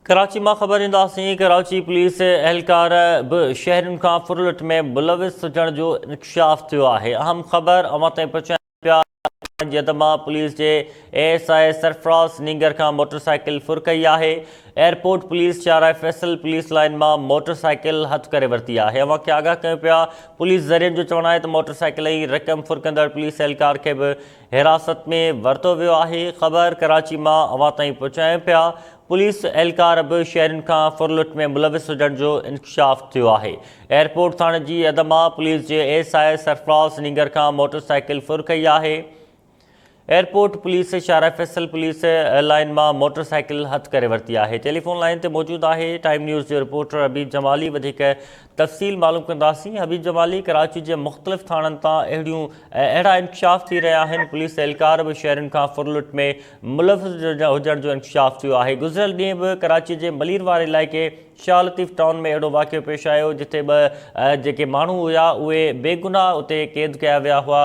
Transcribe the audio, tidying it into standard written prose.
कराची मां ख़बर ईंदासीं। कराची पुलिस एहलकार बि शहरनि खां फुरलट में मुलविस हुजण जो इंकशाफ थियो आहे। अहम ख़बर अवां ताईं पहुचायूं पिया। जदमा पुलिस के ASI सरफराज नीगर का मोटरसाइकिल फुर कई है। एयरपोर्ट पुलिस चाराय फैसल पुलिस लाइन में मोटरसाइकिल हथ करे वरती है। अवां खे आगाह कयूं पिया। पुलिस ज़रियनि जो चवणु आहे त मोटरसाइकिल ऐं रक़म फुर कंदड़ पुलिस एहलकार के भी हिरासत में वरतो वियो आहे। ख़बर कराची में अवां ताईं पहुचायूं पिया। पुलिस एहलकार भी शहरनि खां फुरलुट में मुलविस हुजण जो इंकशाफ थियो है। एयरपोर्ट थाणे जी अदमा पुलिस के ASI सरफराज नीगर का मोटरसाइकिल फुर कई है। एयरपोर्ट पुलिस शारा फैसल पुलिस लाइन में मोटरसाइकिल हथ करे वरती है। टेलीफोन लाइन ते मौजूद है टाइम न्यूज़ के रिपोर्टर हबीब जमाली। वधिक तफ़सील मालूम कंदासीं। हबीब जमाली, कराची के मुख़्तलिफ़ थाननि तां अहिड़ा इंकशाफ थी रहा आहिनि। पुलिस एहलकार भी शहरनि खां फुरलुट में मुलविस हुजण जो इंकशाफ थियो आहे। गुज़िरियल ॾींहुं भी कराची के मलीरवार इलाइक़े शाह लतीफ़ टाउन में अहिड़ो वाक़ियो पेश आयो जिथे जेके माण्हू हुआ उहे बेगुनाह उते क़ैद कया विया हुआ।